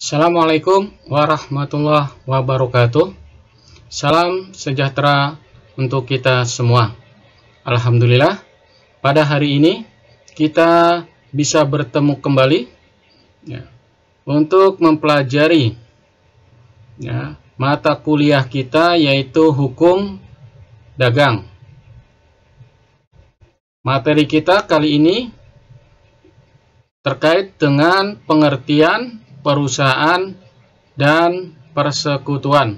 Assalamualaikum warahmatullahi wabarakatuh. Salam sejahtera untuk kita semua. Alhamdulillah, pada hari ini kita bisa bertemu kembali untuk mempelajari mata kuliah kita, yaitu hukum dagang. Materi kita kali ini terkait dengan pengertian perusahaan dan persekutuan.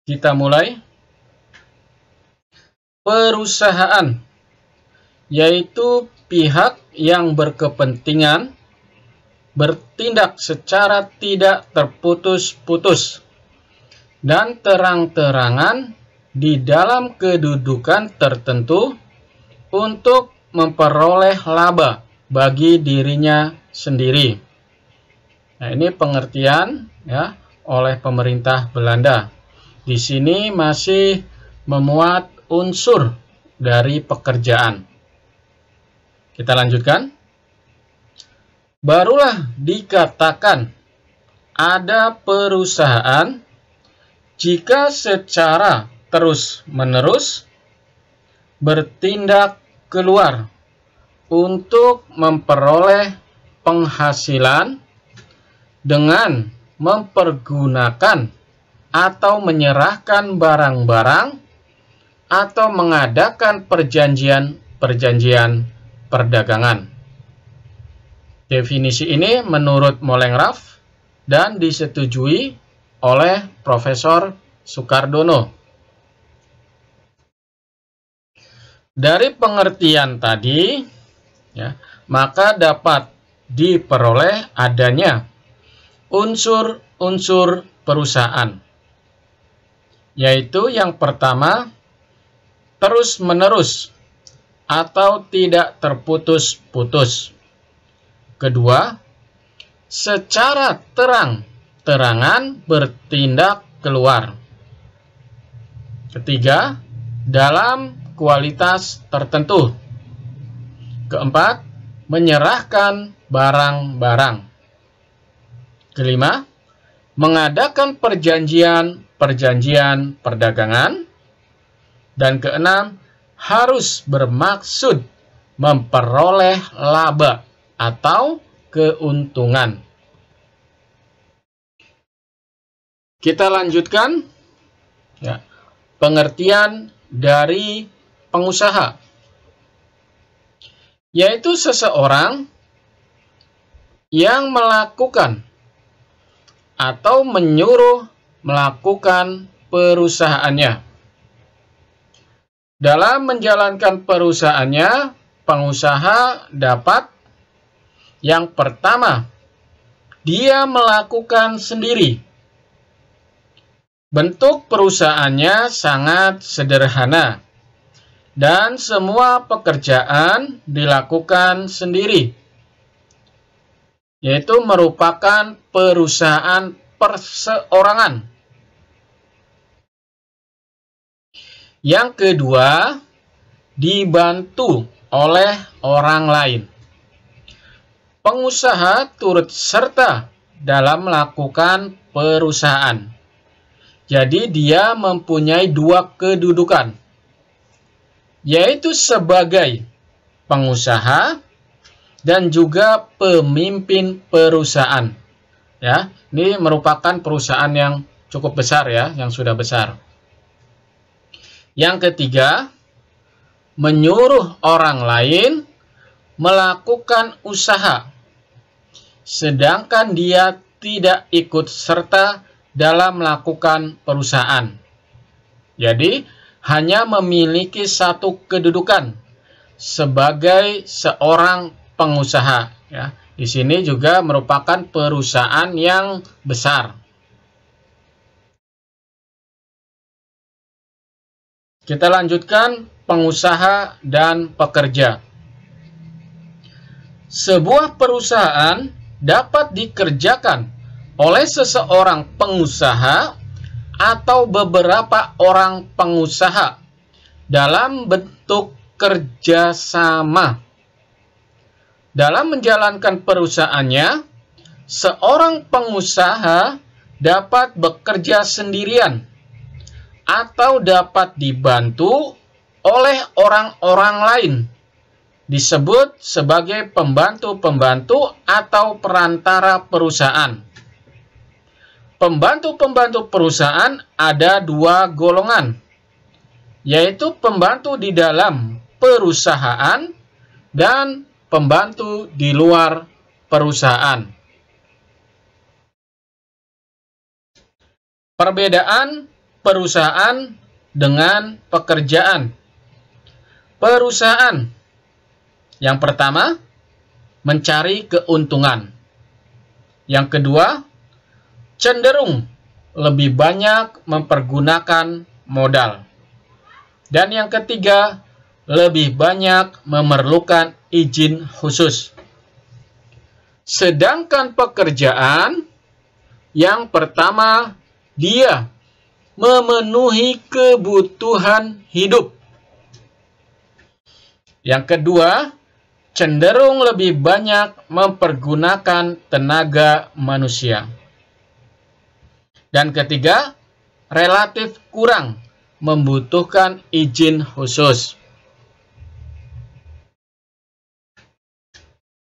Kita mulai. Perusahaan yaitu pihak yang berkepentingan bertindak secara tidak terputus-putus dan terang-terangan di dalam kedudukan tertentu untuk memperoleh laba bagi dirinya sendiri. Nah, ini pengertian oleh pemerintah Belanda. Di sini masih memuat unsur dari pekerjaan. Kita lanjutkan. Barulah dikatakan ada perusahaan jika secara terus-menerus bertindak keluar untuk memperoleh penghasilan dengan mempergunakan atau menyerahkan barang-barang atau mengadakan perjanjian perdagangan. Definisi ini menurut Molengraf dan disetujui oleh Profesor Sukardono. Dari pengertian tadi, maka dapat diperoleh adanya unsur-unsur perusahaan, yaitu yang pertama, terus-menerus atau tidak terputus-putus. Kedua, secara terang-terangan bertindak keluar. Ketiga, dalam kualitas tertentu. Keempat, menyerahkan barang-barang. Kelima, mengadakan perjanjian perdagangan. Dan keenam, harus bermaksud memperoleh laba atau keuntungan. Kita lanjutkan pengertian dari pengusaha, yaitu seseorang yang melakukan atau menyuruh melakukan perusahaannya. Dalam menjalankan perusahaannya, pengusaha dapat yang pertama, dia melakukan sendiri. Bentuk perusahaannya sangat sederhana dan semua pekerjaan dilakukan sendiri, yaitu merupakan perusahaan perseorangan. Yang kedua, dibantu oleh orang lain. Pengusaha turut serta dalam melakukan perusahaan. Jadi dia mempunyai dua kedudukan, yaitu sebagai pengusaha dan juga pemimpin perusahaan. Ini merupakan perusahaan yang cukup besar yang sudah besar. Yang ketiga, menyuruh orang lain melakukan usaha, sedangkan dia tidak ikut serta dalam melakukan perusahaan. Jadi, hanya memiliki satu kedudukan sebagai seorang pengusaha. Di sini juga merupakan perusahaan yang besar. Kita lanjutkan pengusaha dan pekerja. Sebuah perusahaan dapat dikerjakan oleh seseorang pengusaha atau beberapa orang pengusaha dalam bentuk kerjasama. Dalam menjalankan perusahaannya, seorang pengusaha dapat bekerja sendirian atau dapat dibantu oleh orang-orang lain, disebut sebagai pembantu-pembantu atau perantara perusahaan. Pembantu-pembantu perusahaan ada dua golongan, yaitu pembantu di dalam perusahaan dan pembantu di luar perusahaan. Perbedaan perusahaan dengan pekerjaan. Perusahaan yang pertama mencari keuntungan. Yang kedua cenderung lebih banyak mempergunakan modal. Dan yang ketiga lebih banyak memerlukan izin khusus. Sedangkan pekerjaan yang pertama dia memenuhi kebutuhan hidup. Yang kedua, cenderung lebih banyak mempergunakan tenaga manusia. Dan ketiga, relatif kurang membutuhkan izin khusus.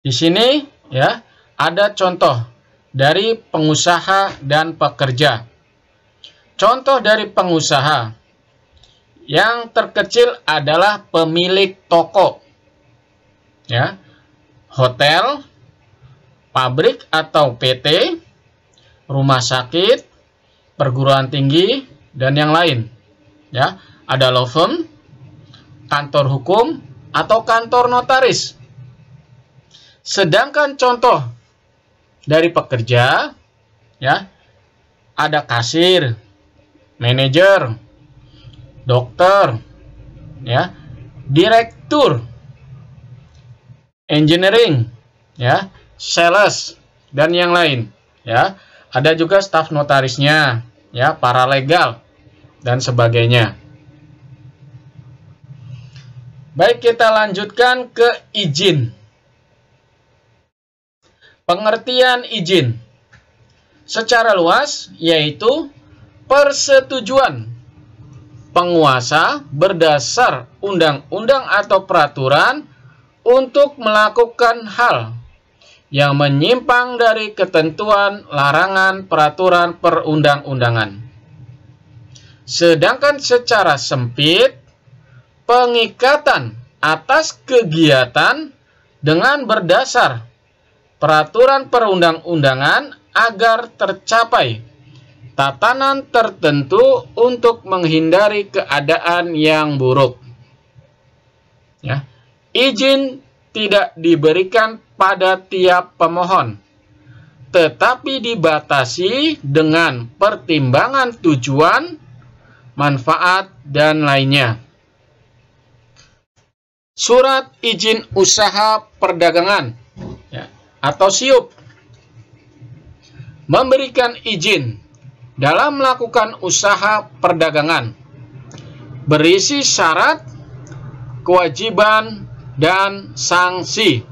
Di sini ya, ada contoh dari pengusaha dan pekerja. Contoh dari pengusaha, yang terkecil adalah pemilik toko, ya, hotel, pabrik atau PT, rumah sakit, perguruan tinggi, dan yang lain. Ya, ada law firm, kantor hukum, atau kantor notaris. Sedangkan contoh dari pekerja, ya, ada kasir, manajer, dokter, ya, direktur, engineering, ya, sales, dan yang lain. Ya, ada juga staf notarisnya, ya, paralegal, dan sebagainya. Baik, kita lanjutkan ke izin. Pengertian izin secara luas yaitu persetujuan penguasa berdasar undang-undang atau peraturan untuk melakukan hal yang menyimpang dari ketentuan, larangan, peraturan perundang-undangan. Sedangkan secara sempit, pengikatan atas kegiatan dengan berdasar peraturan perundang-undangan agar tercapai tatanan tertentu untuk menghindari keadaan yang buruk. Ya, izin tidak diberikan pada tiap pemohon, tetapi dibatasi dengan pertimbangan tujuan, manfaat, dan lainnya. Surat izin usaha perdagangan, ya, atau SIUP memberikan izin dalam melakukan usaha perdagangan, berisi syarat, kewajiban, dan sanksi.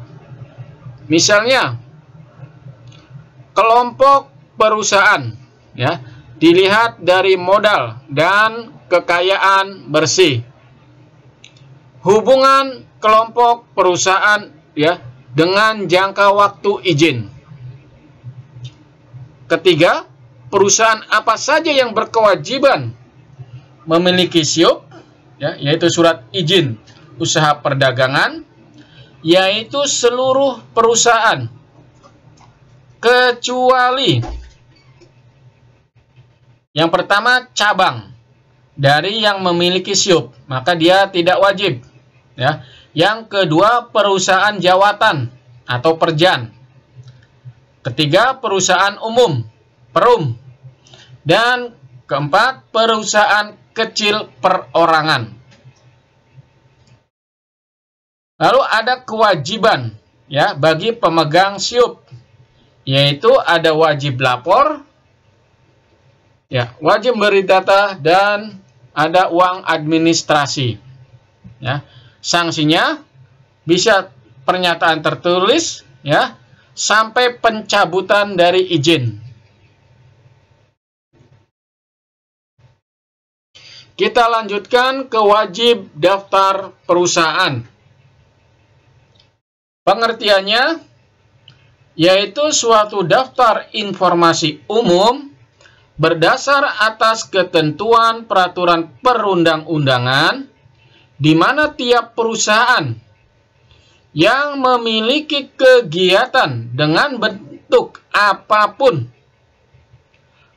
Misalnya, kelompok perusahaan, ya, dilihat dari modal dan kekayaan bersih. Hubungan kelompok perusahaan, ya, dengan jangka waktu izin. Ketiga, perusahaan apa saja yang berkewajiban memiliki SIUP, ya, yaitu surat izin usaha perdagangan, yaitu seluruh perusahaan kecuali yang pertama cabang dari yang memiliki SIUP, maka dia tidak wajib. Ya. Yang kedua, perusahaan jawatan atau perjan. Ketiga, perusahaan umum, perum. Dan keempat, perusahaan kecil perorangan. Lalu ada kewajiban, ya, bagi pemegang SIUP, yaitu ada wajib lapor, ya, wajib beri data, dan ada uang administrasi. Ya. Sanksinya bisa pernyataan tertulis, ya, sampai pencabutan dari izin. Kita lanjutkan ke wajib daftar perusahaan. Pengertiannya yaitu suatu daftar informasi umum berdasar atas ketentuan peraturan perundang-undangan di mana tiap perusahaan yang memiliki kegiatan dengan bentuk apapun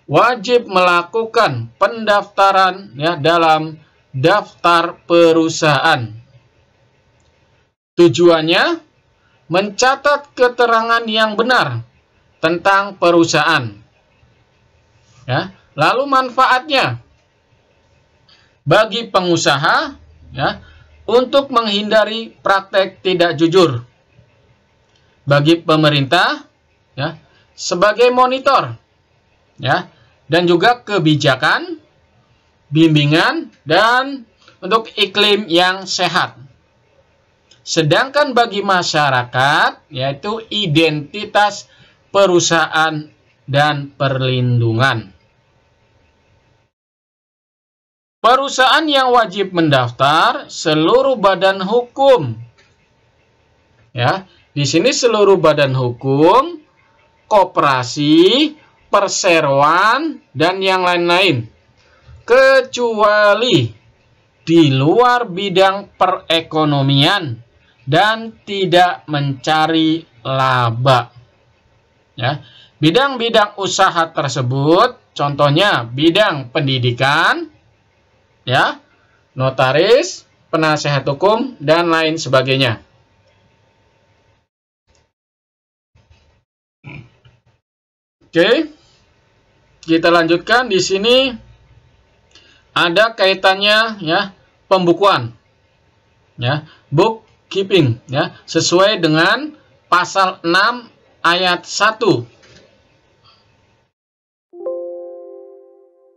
wajib melakukan pendaftaran dalam daftar perusahaan. Tujuannya mencatat keterangan yang benar tentang perusahaan. Lalu manfaatnya bagi pengusaha untuk menghindari praktek tidak jujur, bagi pemerintah sebagai monitor dan juga kebijakan, bimbingan, dan untuk iklim yang sehat. Sedangkan bagi masyarakat yaitu identitas perusahaan dan perlindungan. Perusahaan yang wajib mendaftar seluruh badan hukum. Di sini seluruh badan hukum, koperasi, perseroan, dan yang lain-lain. Kecuali di luar bidang perekonomian dan tidak mencari laba. Bidang-bidang usaha tersebut contohnya bidang pendidikan, notaris, penasehat hukum, dan lain sebagainya. Oke, kita lanjutkan. Di sini ada kaitannya pembukuan, bookkeeping, sesuai dengan pasal 6 ayat 1.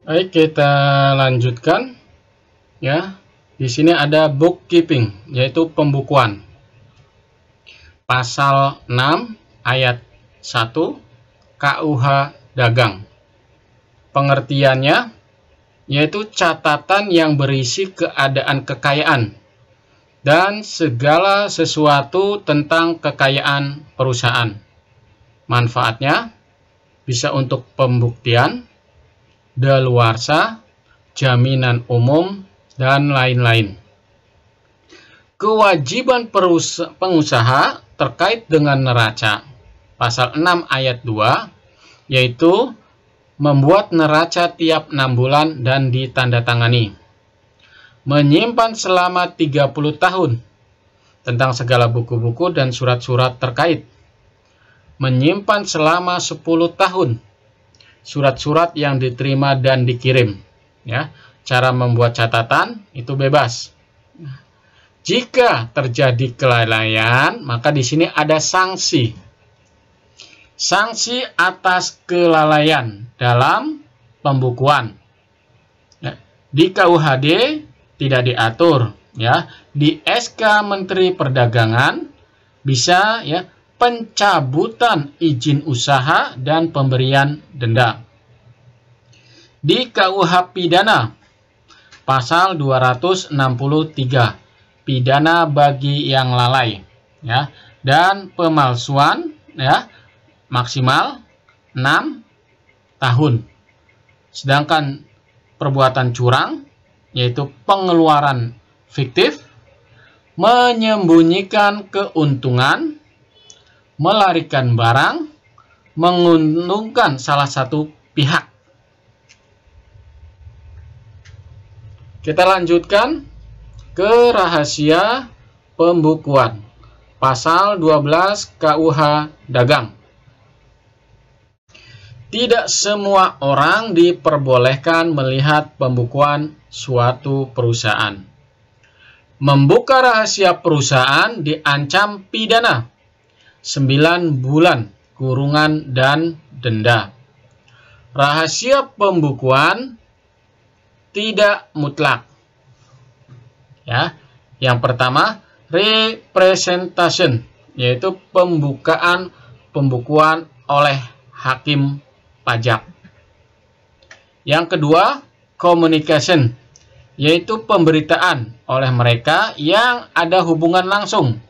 Baik, kita lanjutkan. Di sini ada bookkeeping, yaitu pembukuan. Pasal 6 ayat 1 KUH Dagang. Pengertiannya yaitu catatan yang berisi keadaan kekayaan dan segala sesuatu tentang kekayaan perusahaan. Manfaatnya bisa untuk pembuktian, daluarsa, jaminan umum, dan lain-lain. Kewajiban pengusaha terkait dengan neraca. Pasal 6 ayat 2, yaitu membuat neraca tiap 6 bulan dan ditandatangani. Menyimpan selama 30 tahun tentang segala buku-buku dan surat-surat terkait. Menyimpan selama 10 tahun surat-surat yang diterima dan dikirim. Cara membuat catatan itu bebas. Jika terjadi kelalaian, maka di sini ada sanksi. Sanksi atas kelalaian dalam pembukuan. Di KUHD tidak diatur. Di SK Menteri Perdagangan bisa pencabutan izin usaha dan pemberian denda. Di KUH Pidana pasal 263 pidana bagi yang lalai dan pemalsuan maksimal 6 tahun. Sedangkan perbuatan curang yaitu pengeluaran fiktif, menyembunyikan keuntungan, melarikan barang, menguntungkan salah satu pihak. Kita lanjutkan ke rahasia pembukuan. Pasal 12 KUH Dagang. Tidak semua orang diperbolehkan melihat pembukuan suatu perusahaan. Membuka rahasia perusahaan diancam pidana 9 bulan kurungan dan denda. Rahasia pembukuan tidak mutlak. Yang pertama, representation, yaitu pembukaan pembukuan oleh hakim pajak. Yang kedua, communication, yaitu pemberitaan oleh mereka yang ada hubungan langsung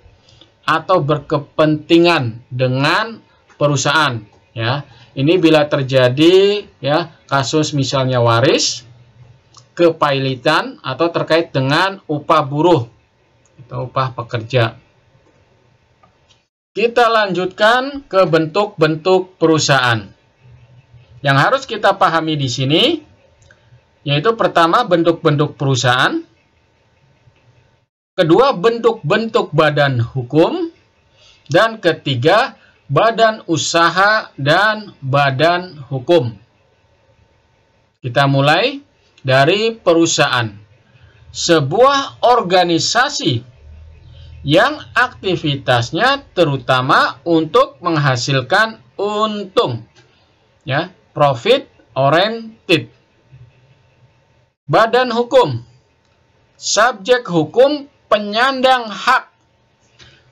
atau berkepentingan dengan perusahaan. Ya, ini bila terjadi ya kasus misalnya waris, kepailitan atau terkait dengan upah buruh atau upah pekerja. Kita lanjutkan ke bentuk-bentuk perusahaan. Yang harus kita pahami di sini, yaitu pertama bentuk-bentuk perusahaan, kedua bentuk-bentuk badan hukum, dan ketiga badan usaha dan badan hukum. Kita mulai dari perusahaan. Sebuah organisasi yang aktivitasnya terutama untuk menghasilkan untung, ya, profit oriented. Badan hukum, subjek hukum penyandang hak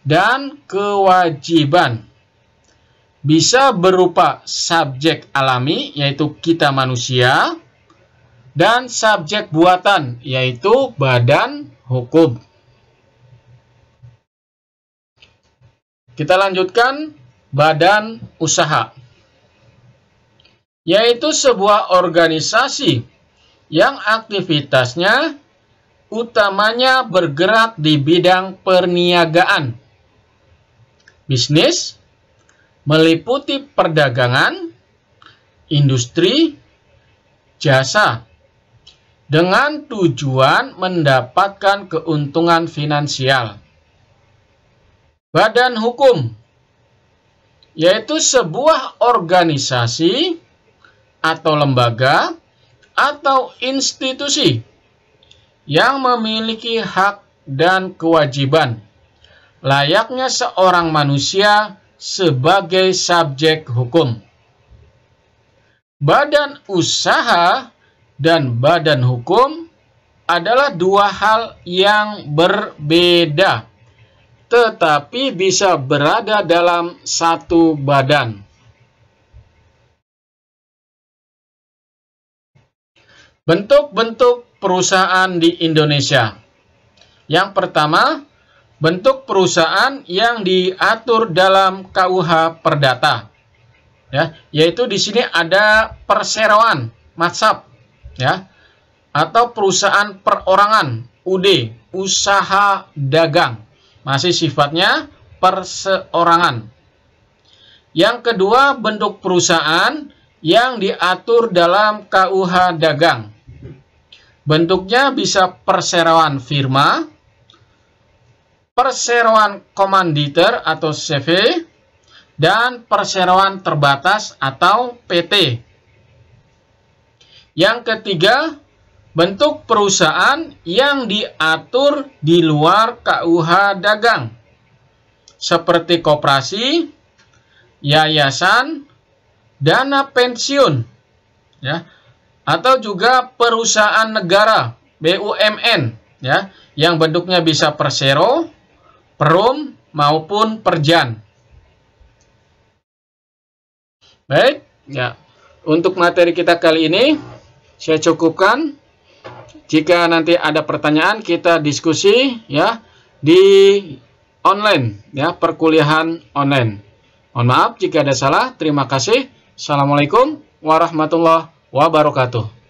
dan kewajiban. Bisa berupa subjek alami, yaitu kita manusia, dan subjek buatan, yaitu badan hukum. Kita lanjutkan badan usaha, yaitu sebuah organisasi yang aktivitasnya utamanya bergerak di bidang perniagaan. Bisnis meliputi perdagangan, industri, jasa, dengan tujuan mendapatkan keuntungan finansial. Badan hukum, yaitu sebuah organisasi atau lembaga atau institusi yang memiliki hak dan kewajiban layaknya seorang manusia sebagai subjek hukum. Badan usaha dan badan hukum adalah dua hal yang berbeda, tetapi bisa berada dalam satu badan. Bentuk-bentuk perusahaan di Indonesia. Yang pertama, bentuk perusahaan yang diatur dalam KUH Perdata. Ya, yaitu di sini ada perseroan, matsab, ya, atau perusahaan perorangan, UD, usaha dagang. Masih sifatnya perseorangan. Yang kedua, bentuk perusahaan yang diatur dalam KUH Dagang. Bentuknya bisa perseroan firma, perseroan komanditer atau CV, dan perseroan terbatas atau PT. Yang ketiga, bentuk perusahaan yang diatur di luar KUH Dagang, seperti koperasi, yayasan, dana pensiun, ya, atau juga perusahaan negara, BUMN, ya, yang bentuknya bisa persero, perum, maupun perjan. Baik, ya, untuk materi kita kali ini saya cukupkan. Jika nanti ada pertanyaan, kita diskusi, ya, di online, ya, perkuliahan online. Mohon maaf jika ada salah. Terima kasih. Assalamualaikum warahmatullahi wabarakatuh.